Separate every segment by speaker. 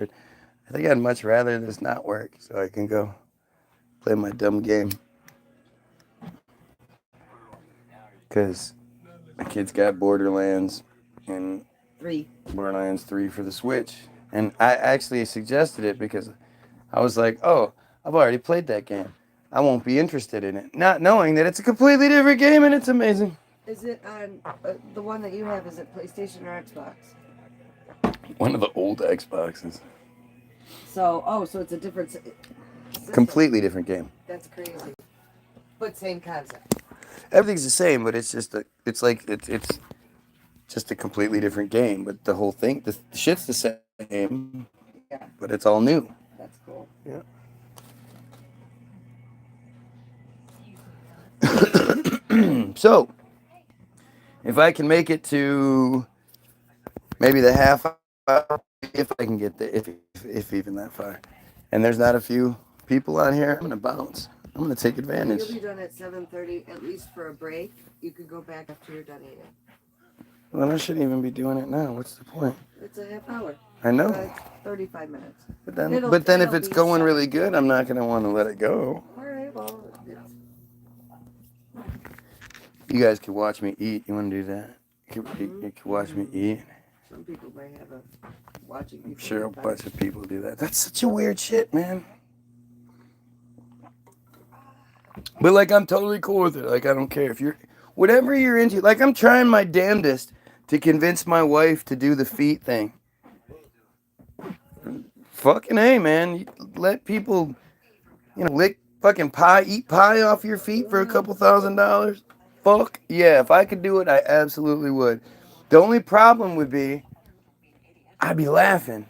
Speaker 1: I think I'd much rather this not work so I can go play my dumb game. Because my kid's got Borderlands and
Speaker 2: 3.
Speaker 1: Borderlands 3 for the Switch. And I actually suggested it because I was like, oh, I've already played that game. I won't be interested in it. Not knowing that it's a completely different game and it's amazing.
Speaker 2: Is it on the one that you have? Is it PlayStation or Xbox?
Speaker 1: One of the old Xboxes.
Speaker 2: So it's a different system.
Speaker 1: Completely different game.
Speaker 2: That's crazy. But same concept.
Speaker 1: Everything's the same, but it's just a completely different game. But the whole thing, the shit's the same,
Speaker 2: Yeah,
Speaker 1: but it's all new.
Speaker 2: that's cool.
Speaker 1: Yeah. So, if I can make it to maybe the half hour, if I can get there, if even that far, and there's not a few people on here, I'm gonna bounce. I'm gonna take
Speaker 2: Well, you'll
Speaker 1: advantage.
Speaker 2: be done at 7:30, at least for a break. You could go back after you're done eating.
Speaker 1: Well, I shouldn't even be doing it now. What's the point?
Speaker 2: It's a half hour.
Speaker 1: I know.
Speaker 2: It's 35 minutes.
Speaker 1: But then if
Speaker 2: It'll
Speaker 1: it's
Speaker 2: be
Speaker 1: going
Speaker 2: seven.
Speaker 1: really good, I'm not gonna want to let it go.
Speaker 2: All right. Well,
Speaker 1: You guys can watch me eat. You want to do that? You can watch me eat.
Speaker 2: some people may have a watching
Speaker 1: I'm
Speaker 2: people.
Speaker 1: sure a bunch of people do that. That's such a weird shit, man. But like, I'm totally cool with it. Like, I don't care if you're whatever you're into. Like, I'm trying my damnedest to convince my wife to do the feet thing. Fucking A, man. You let people, lick fucking pie, eat pie off your feet for a couple $1,000. Fuck yeah. If I could do it, I absolutely would. The only problem would be I'd be laughing.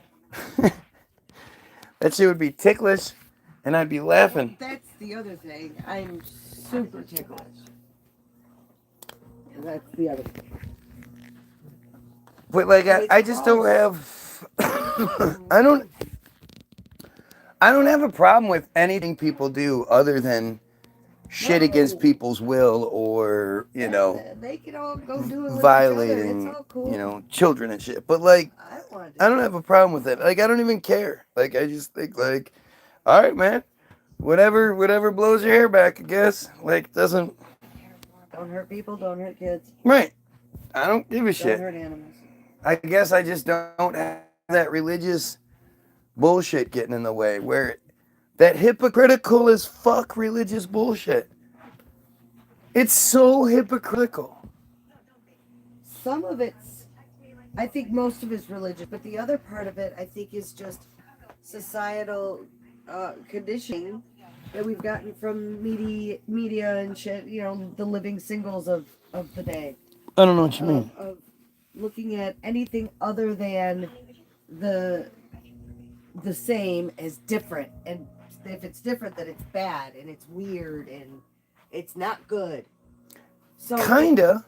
Speaker 1: That shit would be ticklish, and I'd be
Speaker 2: Well,
Speaker 1: laughing.
Speaker 2: that's the other thing. I'm super ticklish. And that's the other thing.
Speaker 1: But like,
Speaker 2: And
Speaker 1: I just don't have. I don't have a problem with anything people do other than shit against
Speaker 2: No.
Speaker 1: people's will or
Speaker 2: They can all go do it with each other. It's
Speaker 1: violating
Speaker 2: all cool.
Speaker 1: children and shit. But like,
Speaker 2: I don't want to
Speaker 1: I
Speaker 2: do
Speaker 1: don't
Speaker 2: that.
Speaker 1: have a problem with it. Like, I don't even care. Like, I just think like, all right, man, whatever blows your hair back, I guess. Like, doesn't
Speaker 2: Don't hurt people. Don't hurt kids.
Speaker 1: right. I don't give a
Speaker 2: Don't
Speaker 1: shit.
Speaker 2: hurt animals.
Speaker 1: I guess I just don't have that religious bullshit getting in the way where that hypocritical as fuck religious bullshit. It's so hypocritical.
Speaker 2: Some of it's, I think most of it's religious, but the other part of it, I think, is just societal conditioning that we've gotten from media and shit. You know, the living singles of the day,
Speaker 1: I don't know what you mean.
Speaker 2: of looking at anything other than the the same as different, and if it's different, then it's bad and it's weird and it's not good. So
Speaker 1: Kinda.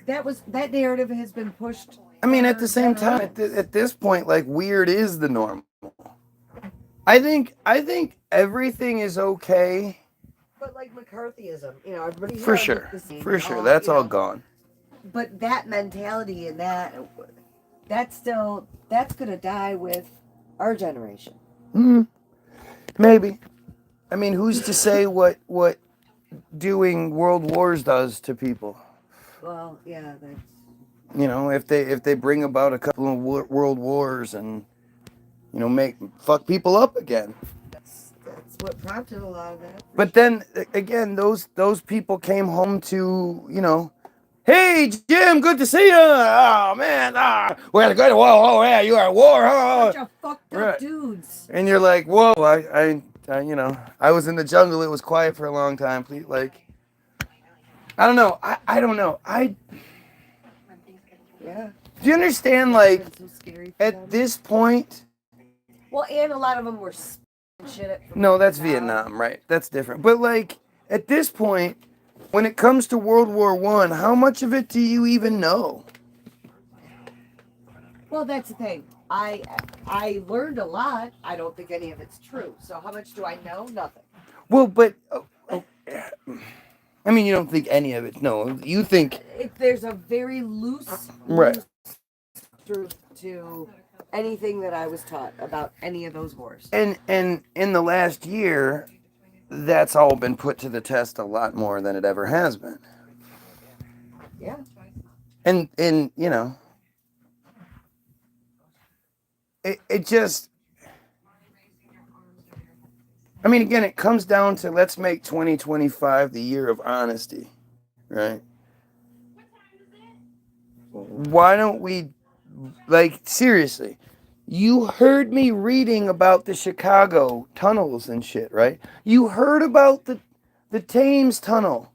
Speaker 2: that narrative has been pushed
Speaker 1: I mean, at
Speaker 2: for
Speaker 1: the same time,
Speaker 2: generations.
Speaker 1: at this point, like weird is the normal. I think everything is okay.
Speaker 2: But like McCarthyism, everybody
Speaker 1: For
Speaker 2: here looked
Speaker 1: sure.
Speaker 2: the same.
Speaker 1: For sure. That's all gone.
Speaker 2: But that mentality and that's gonna die with our generation.
Speaker 1: Mm, maybe. I mean, who's to say what doing world wars does to people?
Speaker 2: Well, yeah, that's
Speaker 1: If they bring about a couple of world wars and make fuck people up again.
Speaker 2: that's what prompted a lot of that. For
Speaker 1: But
Speaker 2: sure.
Speaker 1: then again, those people came home to hey Jim, good to see you. Oh man, well good. Whoa, yeah, you are at war, huh?
Speaker 2: Bunch of fucked up
Speaker 1: Right.
Speaker 2: dudes.
Speaker 1: And you're like, whoa, I was in the jungle. It was quiet for a long time. Please, like, I don't know. I don't know.
Speaker 2: Yeah,
Speaker 1: Do you understand?
Speaker 2: it's
Speaker 1: Like,
Speaker 2: been so scary for
Speaker 1: at
Speaker 2: them.
Speaker 1: this point,
Speaker 2: Well, and a lot of them were shit at from
Speaker 1: no, that's
Speaker 2: Vietnam.
Speaker 1: Vietnam, right? That's different. But like, at this point, when it comes to World War I, how much of it do you even know?
Speaker 2: Well, that's the thing. I learned a lot. I don't think any of it's true. So how much do I know? Nothing.
Speaker 1: Well, but I mean, you don't think any of it. No, you think
Speaker 2: There's a very loose
Speaker 1: right.
Speaker 2: truth to anything that I was taught about any of those wars.
Speaker 1: And in the last year, that's all been put to the test a lot more than it ever has been.
Speaker 2: Yeah.
Speaker 1: And you know, it just, I mean, again, it comes down to let's make 2025 the year of honesty, right? Why don't we, like, seriously, you heard me reading about the Chicago tunnels and shit, right? You heard about the Thames tunnel.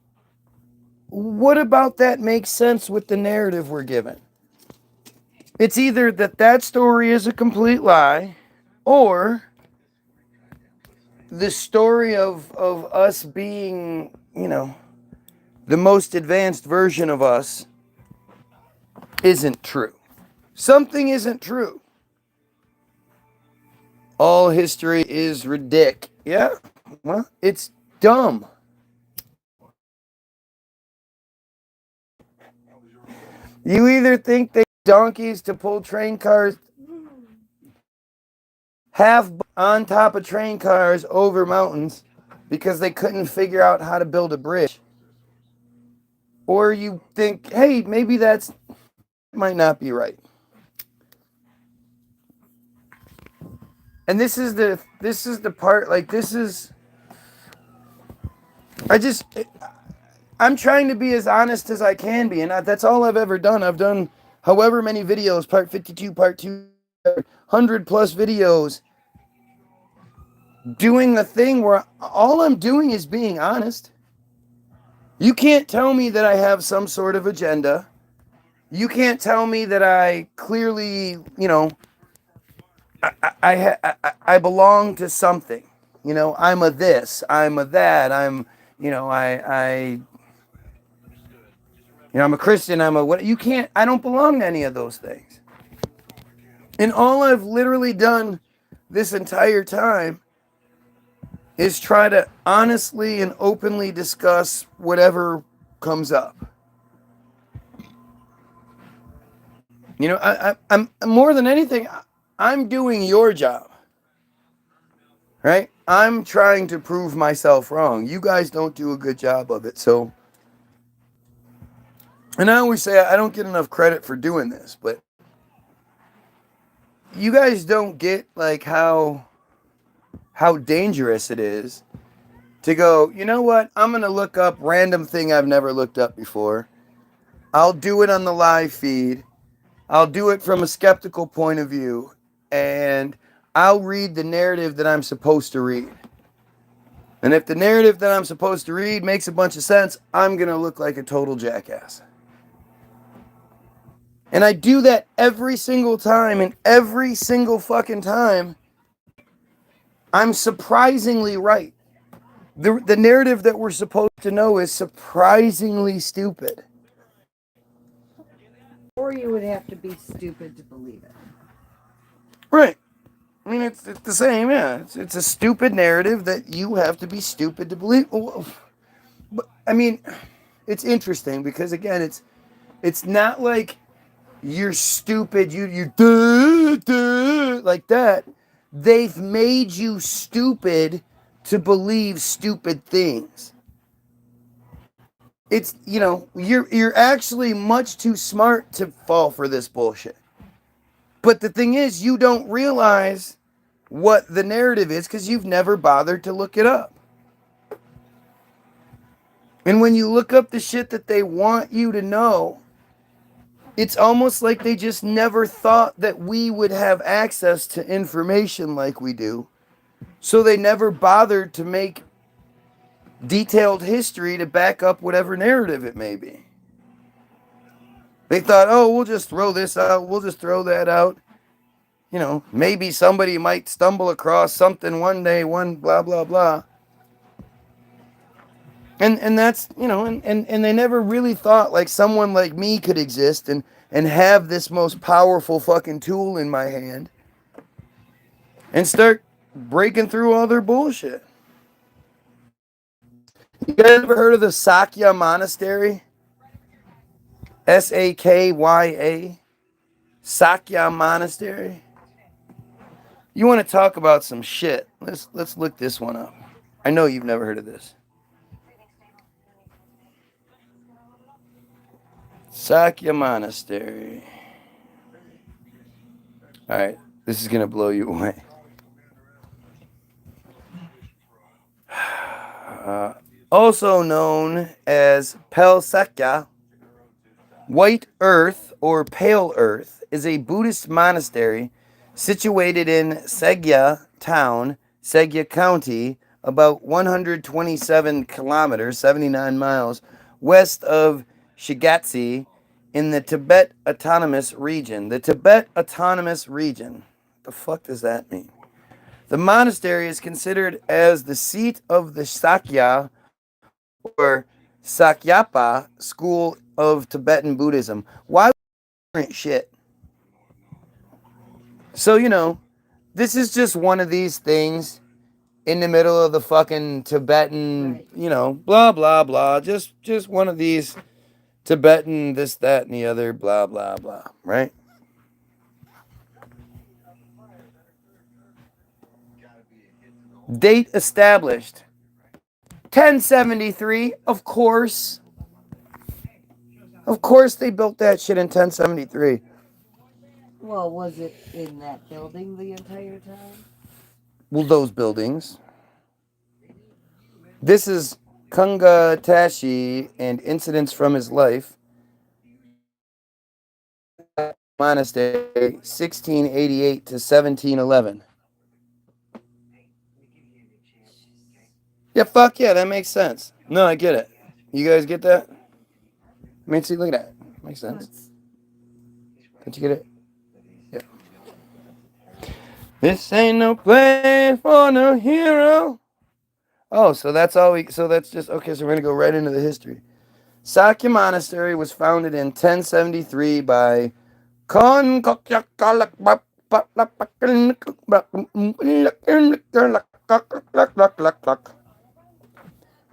Speaker 1: What about that makes sense with the narrative we're given? It's either that that story is a complete lie, or the story of us being, you know, the most advanced version of us isn't true. Something isn't true. All history is ridiculous. Yeah, well, it's dumb. You either think they donkeys to pull train cars half on top of train cars over mountains because they couldn't figure out how to build a bridge, or you think, hey, maybe that might not be right. And this is the part, like, this is, I just, I'm trying to be as honest as I can be, and that's all I've ever done. I've done however many videos, part 52, part 2, 100 plus videos, doing a thing where all I'm doing is being honest. You can't tell me that I have some sort of agenda. You can't tell me that I clearly, you know, I belong to something. You know, I'm a this, I'm a that, I'm, you know, I'm a Christian, I'm a what. You can't, I don't belong to any of those things. And all I've literally done this entire time is try to honestly and openly discuss whatever comes up. You know, I'm more than anything, I'm doing your job, right? I'm trying to prove myself wrong. You guys don't do a good job of it. So, and I always say I don't get enough credit for doing this, but you guys don't get like how dangerous it is to go, you know what? I'm going to look up random thing I've never looked up before. I'll do it on the live feed. I'll do it from a skeptical point of view, and I'll read the narrative that I'm supposed to read. And if the narrative that I'm supposed to read makes a bunch of sense, I'm going to look like a total jackass. And I do that every single time, and every single fucking time, I'm surprisingly right. The narrative that we're supposed to know is surprisingly stupid.
Speaker 2: Or you would have to be stupid to believe it.
Speaker 1: Right. I mean, it's the same, yeah. It's a stupid narrative that you have to be stupid to believe. But, I mean, it's interesting because, again, it's not like you're stupid, you duh, duh, like that. They've made you stupid to believe stupid things. It's, you know, you're actually much too smart to fall for this bullshit. But the thing is, you don't realize what the narrative is because you've never bothered to look it up. And when you look up the shit that they want you to know, it's almost like they just never thought that we would have access to information like we do. So they never bothered to make detailed history to back up whatever narrative it may be. They thought, oh, we'll just throw this out, we'll just throw that out. You know, maybe somebody might stumble across something one day, one blah, blah, blah. And that's, you know, and they never really thought like someone like me could exist and have this most powerful fucking tool in my hand and start breaking through all their bullshit. You guys ever heard of the Sakya Monastery? Sakya. Sakya Monastery? You want to talk about some shit? Let's look this one up. I know you've never heard of this. Sakya Monastery. All right, this is gonna blow you away. Also known as Pel Sakya, White Earth or Pale Earth is a Buddhist monastery situated in Segya town, Segya County, about 127 kilometers, 79 miles, west of Shigatse in the Tibet Autonomous Region. The Tibet Autonomous Region. What the fuck does that mean? The monastery is considered as the seat of the Sakya or Sakyapa school of Tibetan Buddhism. Why shit? So, this is just one of these things in the middle of the fucking Tibetan,
Speaker 2: Right.
Speaker 1: Blah blah blah. Just one of these Tibetan this that and the other blah blah blah, right? Date established 1073, of course. Of course they built that shit in 1073.
Speaker 2: Well, was it in that building the entire time?
Speaker 1: Well, those buildings. This is Kunga Tashi and incidents from his life. Monastery, 1688 to 1711. Yeah, fuck yeah, that makes sense. No, I get it. You guys get that? I mean, see, look at that. Makes sense. Did you get it? Yeah. This ain't no place for no hero. Oh, so that's all we. So that's just okay. So we're gonna go right into the history. Sakya Monastery was founded in 1073 by Kon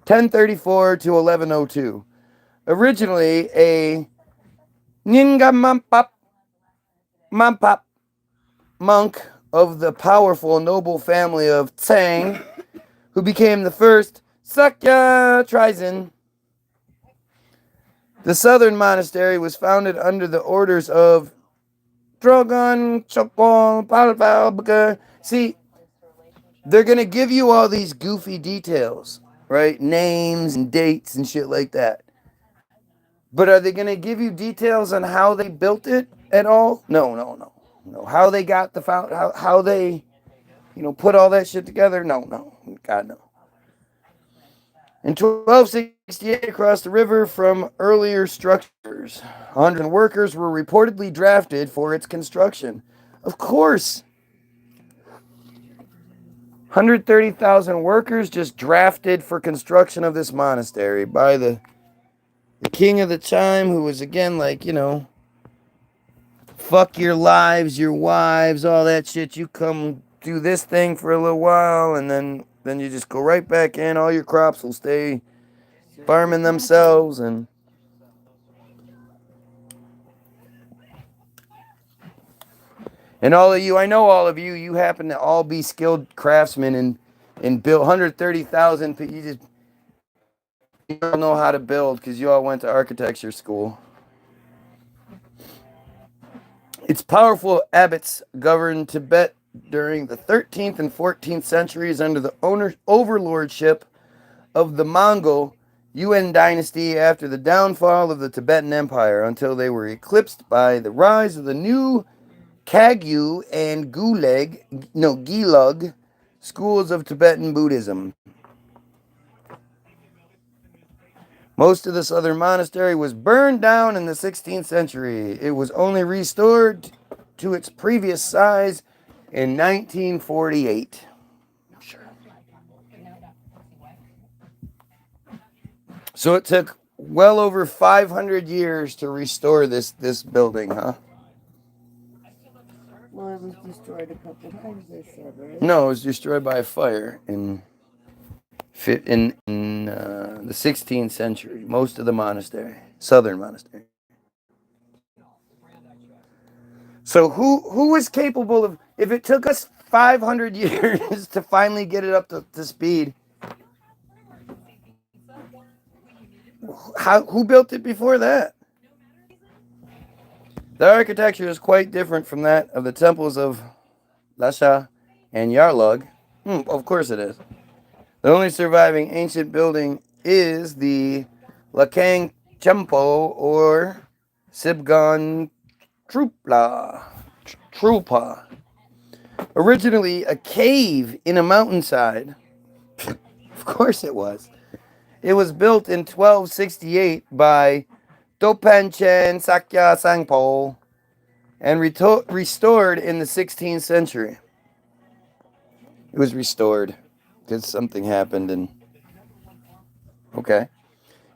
Speaker 1: 1034 to 1102. Originally a Ninga Mampap monk of the powerful noble family of Tsang, who became the first Sakya Trizin. The southern monastery was founded under the orders of Drogon Chopon Palpalbka. See, they're gonna give you all these goofy details, right? Names and dates and shit like that. But are they gonna give you details on how they built it at all? No, no, no, no. How they got the how they, put all that shit together? No, no, God no. In 1268, across the river from earlier structures, 100 workers were reportedly drafted for its construction. Of course, 130,000 workers just drafted for construction of this monastery by the king of the time, who was again like, fuck your lives, your wives, all that shit. You come do this thing for a little while, and then you just go right back in. All your crops will stay farming themselves, and all of you, I know all of you, you happen to all be skilled craftsmen and build 130,000. You just you all know how to build because you all went to architecture school. Its powerful abbots governed Tibet during the 13th and 14th centuries under the overlordship of the Mongol Yuan dynasty after the downfall of the Tibetan Empire until they were eclipsed by the rise of the new Kagyu and Gelug schools of Tibetan Buddhism. Most of the southern monastery was burned down in the 16th century. It was only restored to its previous size in 1948. Sure. So it took well over 500 years to restore this building, huh?
Speaker 2: Well, it was destroyed a couple times, they said, right?
Speaker 1: No, it was destroyed by a fire in the 16th century. Most of the monastery, southern monastery. So who was capable of? If it took us 500 years to finally get it up to speed. Who built it before that? The architecture is quite different from that of the temples of Lasha and Yarlug. Of course it is. The only surviving ancient building is the Lakang Chempo or Sibgon Trupla. Trupa. Originally a cave in a mountainside. Of course it was. It was built in 1268 by Dopanchen Sakya Sangpo and restored in the 16th century. It was restored because something happened and okay.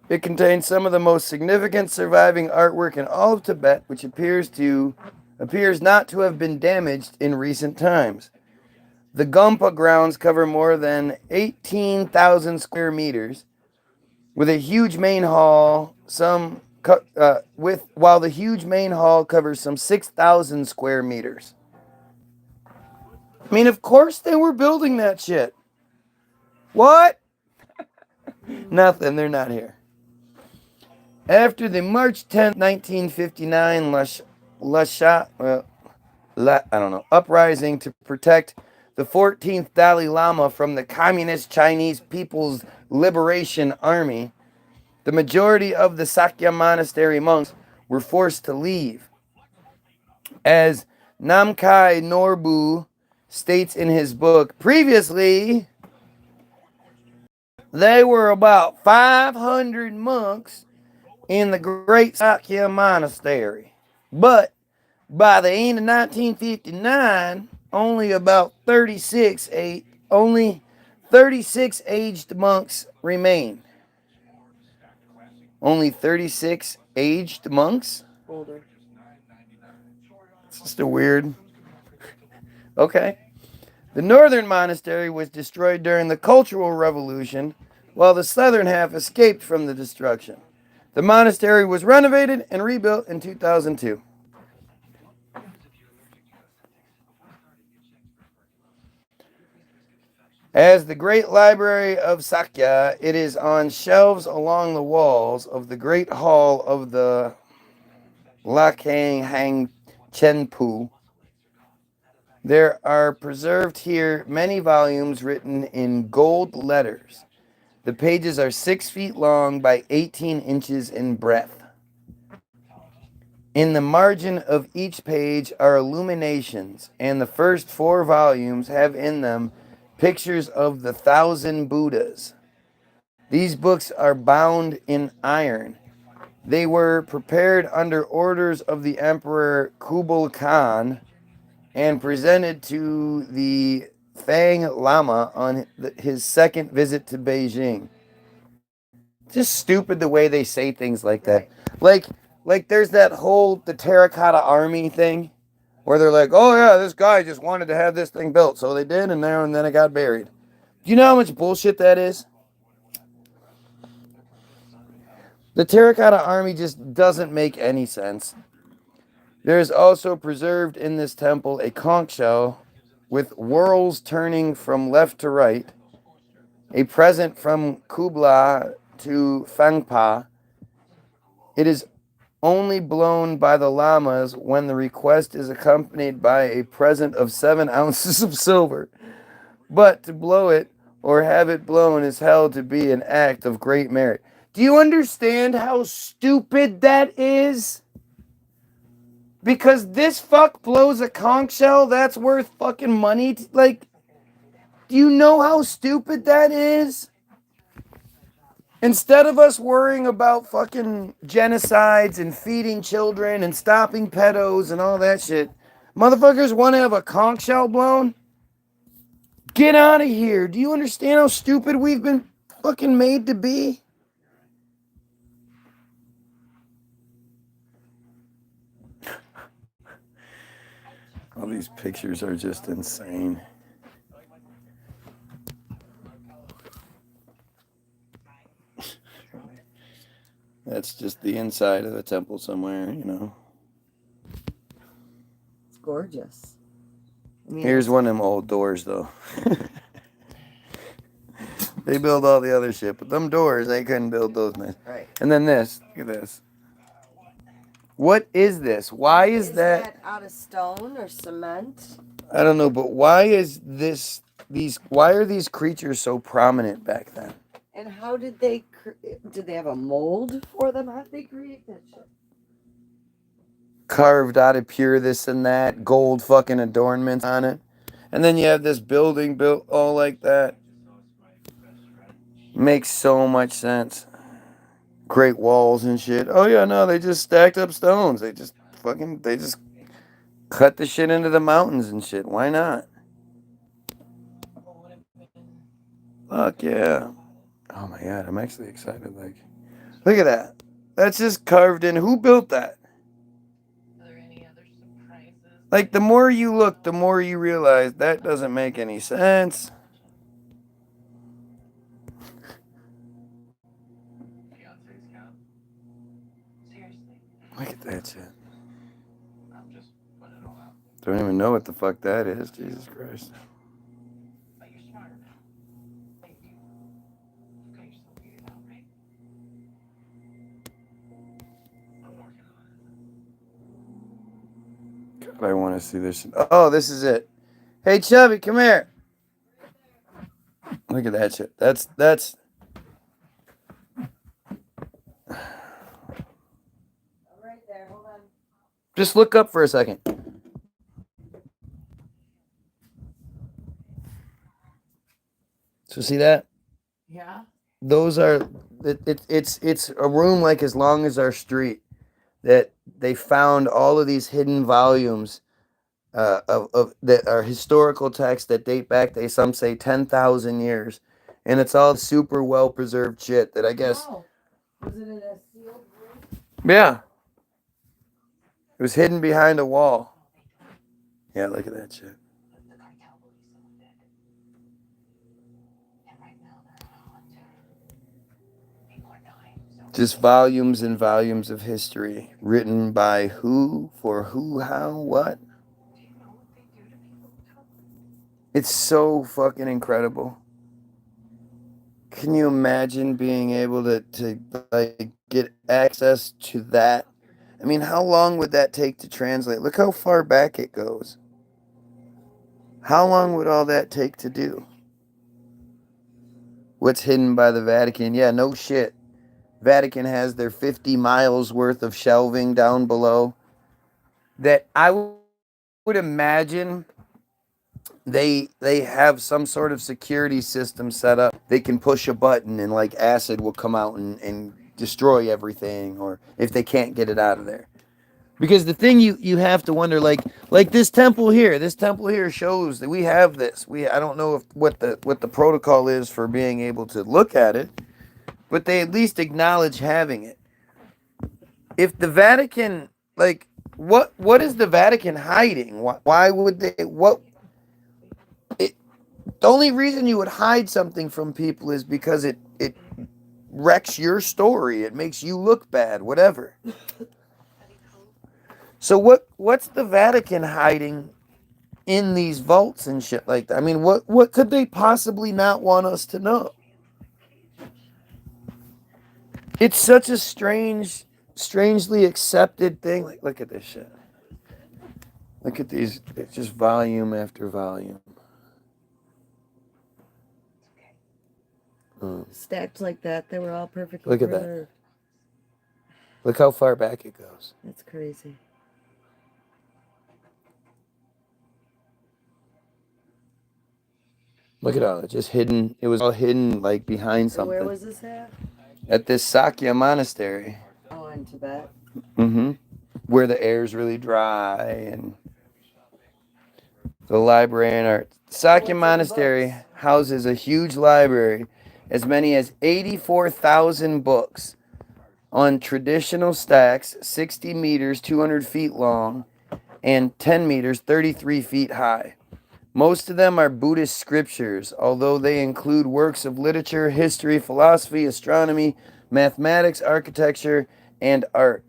Speaker 1: It contains some of the most significant surviving artwork in all of Tibet, which appears not to have been damaged in recent times. The Gompa grounds cover more than 18,000 square meters, with a huge main hall. While the huge main hall covers some 6,000 square meters. I mean, of course they were building that shit. What? Nothing. They're not here. After the March 10th, 1959 uprising to protect the 14th Dalai Lama from the Communist Chinese People's Liberation Army, the majority of the Sakya monastery monks were forced to leave. As Namkai Norbu states in his book, previously there were about 500 monks in the Great Sakya Monastery. But by the end of 1959, only 36 aged monks remain. Only 36 aged monks?
Speaker 2: Older.
Speaker 1: It's just a weird. Okay. The northern monastery was destroyed during the Cultural Revolution, while the southern half escaped from the destruction. The monastery was renovated and rebuilt in 2002. As the Great Library of Sakya, it is on shelves along the walls of the Great Hall of the Lakang Hang Chenpu. There are preserved here many volumes written in gold letters. The pages are 6 feet long by 18 inches in breadth. In the margin of each page are illuminations, and the first 4 volumes have in them pictures of the 1,000 Buddhas. These books are bound in iron. They were prepared under orders of the Emperor Kublai Khan and presented to the Fang Lama on his second visit to Beijing. Just stupid the way they say things like that. Like there's that whole the terracotta army thing where they're like, oh yeah, this guy just wanted to have this thing built, so they did, and then it got buried. Do you know how much bullshit that is? The terracotta army just doesn't make any sense. There is also preserved in this temple a conch shell with whorls turning from left to right, a present from Kublai to Fangpa. It is only blown by the lamas when the request is accompanied by a present of 7 ounces of silver. But to blow it or have it blown is held to be an act of great merit. Do you understand how stupid that is? Because this fuck blows a conch shell that's worth fucking money. Like, do you know how stupid that is? Instead of us worrying about fucking genocides and feeding children and stopping pedos and all that shit, motherfuckers want to have a conch shell blown? Get out of here. Do you understand how stupid we've been fucking made to be? All these pictures are just insane. That's just the inside of the temple somewhere, you know.
Speaker 2: It's gorgeous. I mean,
Speaker 1: Here's one of them old doors, though. They build all the other shit, but them doors, they couldn't build those, man.
Speaker 2: right.
Speaker 1: And then this. Look at this. What is this? Why is that?
Speaker 2: Out of stone or cement?
Speaker 1: I don't know, but why is this? Why are these creatures so prominent back then?
Speaker 2: And how did did they have a mold for them? How did they create that shit?
Speaker 1: Carved out of pure this and that, gold fucking adornments on it. And then you have this building built all like that. Makes so much sense. Great walls and shit. Oh yeah, no, they just stacked up stones. They just cut the shit into the mountains and shit. Why not? Fuck yeah. Oh my god, I'm actually excited. Like, look at that. That's just carved in. Who built that? Like, the more you look, the more you realize that doesn't make any sense. Look at that shit. Don't even know what the fuck that is. Jesus Christ. God, I want to see this shit. Oh, this is it. Hey, Chubby, come here. Look at that shit. That's.
Speaker 2: Right there. Hold on.
Speaker 1: Just look up for a second. So see that?
Speaker 2: Yeah.
Speaker 1: Those are. It's a room like as long as our street that they found all of these hidden volumes of that are historical texts that date back. Some say 10,000 years, and it's all super well preserved shit that I guess.
Speaker 2: Wow. Was it in a sealed room?
Speaker 1: Yeah. It was hidden behind a wall. Yeah, look at that shit. Just volumes and volumes of history written by who, for who, how, what. It's so fucking incredible. Can you imagine being able to like get access to that? I mean, how long would that take to translate? Look how far back it goes. How long would all that take to do? What's hidden by the Vatican? Yeah, no shit. Vatican has their 50 miles worth of shelving down below that I would imagine they have some sort of security system set up. They can push a button and like acid will come out and destroy everything, or if they can't get it out of there. Because the thing you have to wonder, like this temple here shows that we have this. I don't know what the protocol is for being able to look at it, but they at least acknowledge having it. If the Vatican, like, what is the Vatican hiding? Why would they? It, the only reason you would hide something from people is because it wrecks your story. It makes you look bad, whatever. So what's the Vatican hiding in these vaults and shit like that? I mean, what could they possibly not want us to know? It's such a strangely accepted thing. Like, look at this shit. Look at these. It's just volume after volume.
Speaker 2: Stacked like that, they were all perfectly
Speaker 1: Look at that.
Speaker 2: preserved.
Speaker 1: Look how far back it goes.
Speaker 2: That's crazy.
Speaker 1: Look at all it. Just hidden. It was all hidden like behind something.
Speaker 2: Where was this at?
Speaker 1: At this Sakya monastery.
Speaker 2: Oh, in Tibet.
Speaker 1: Mm-hmm. Where the air's really dry and the library and art. Sakya Monastery houses a huge library, as many as 84,000 books on traditional stacks, 60 meters, 200 feet long, and 10 meters, 33 feet high. Most of them are Buddhist scriptures, although they include works of literature, history, philosophy, astronomy, mathematics, architecture, and art.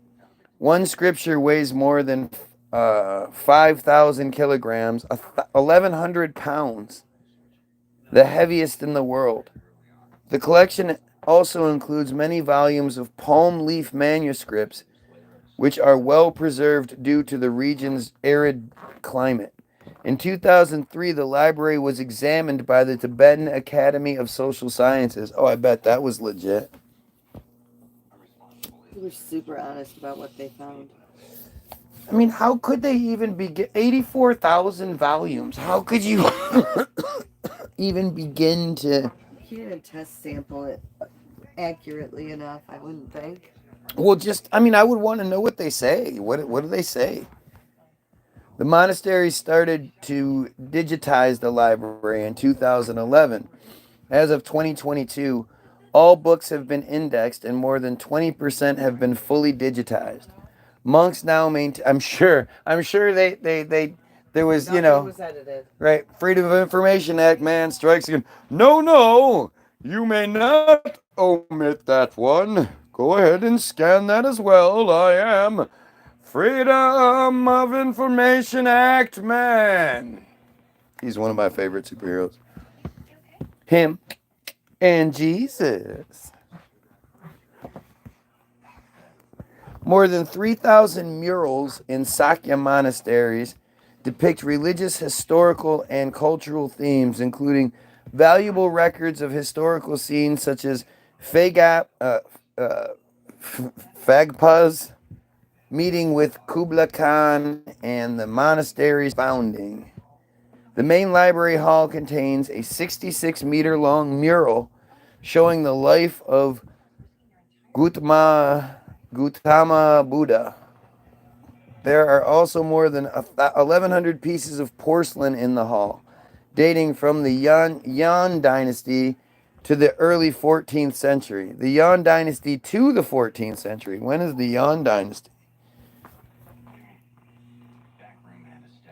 Speaker 1: One scripture weighs more than 5,000 kilograms, 1,100 pounds, the heaviest in the world. The collection also includes many volumes of palm leaf manuscripts, which are well preserved due to the region's arid climate. In 2003, the library was examined by the Tibetan Academy of Social Sciences. Oh, I bet that was legit.
Speaker 2: They were super honest about what they found.
Speaker 1: I mean, how could they even begin? 84,000 volumes. How could you even begin to.
Speaker 2: You can't even test sample it accurately enough, I wouldn't think.
Speaker 1: Well, just, I mean, I would want to know what they say. What do they say? The monastery started to digitize the library in 2011. As of 2022, all books have been indexed and more than 20% have been fully digitized. Monks now maintain. I'm sure they there was,
Speaker 2: Nothing was edited.
Speaker 1: right, Freedom of Information Act, man, strikes again. No, no, you may not omit that one. Go ahead and scan that as well. I am Freedom of Information Act man. He's one of my favorite superheroes. Him and Jesus. More than 3,000 murals in Sakya monasteries depict religious, historical, and cultural themes, including valuable records of historical scenes such as uh, Phagpa's meeting with Kubla Khan and the monastery's founding. The main library hall contains a 66-meter long mural showing the life of Gautama Buddha. There are also more than 1,100 pieces of porcelain in the hall, dating from the Yuan dynasty to the early 14th century. The Yuan dynasty to the 14th century. When is the Yuan dynasty?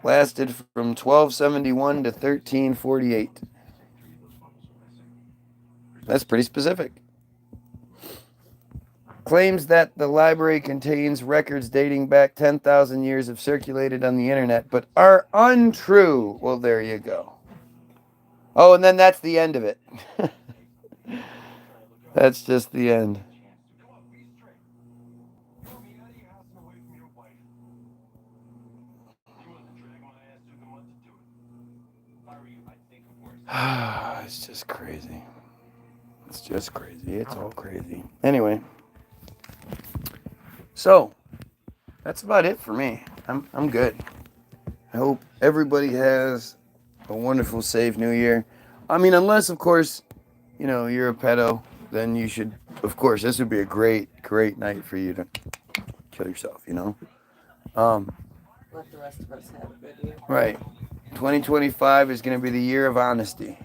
Speaker 1: Lasted from 1271 to 1348. That's pretty specific. Claims that the library contains records dating back 10,000 years have circulated on the internet, but are untrue. Well, there you go. Oh, and then that's the end of it. That's just the end. It's just crazy. It's just crazy. It's all crazy. Anyway, so that's about it for me. I'm good. I hope everybody has a wonderful, safe New Year. I mean, unless of course, you're a pedo, then you should. Of course, this would be a great night for you to kill yourself. Um,
Speaker 2: Let the rest of us have a good year.
Speaker 1: right. 2025 is going to be the year of honesty.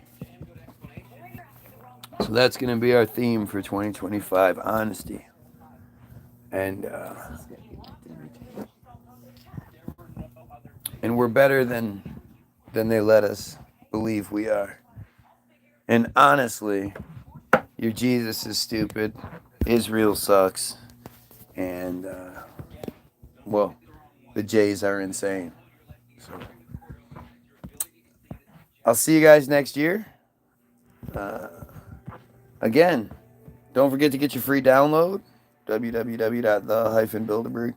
Speaker 1: So that's going to be our theme for 2025, honesty. And we're better than they let us believe we are. And honestly, your Jesus is stupid. Israel sucks. And well, the Jays are insane. So I'll see you guys next year. Again, don't forget to get your free download. www.the-bilderberg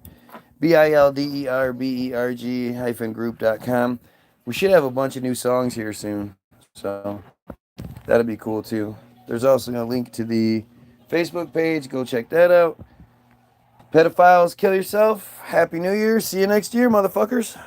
Speaker 1: bilderberg-group.com. We should have a bunch of new songs here soon, so that'll be cool too. There's also a link to the Facebook page. Go check that out. Pedophiles, kill yourself. Happy New Year. See you next year, motherfuckers.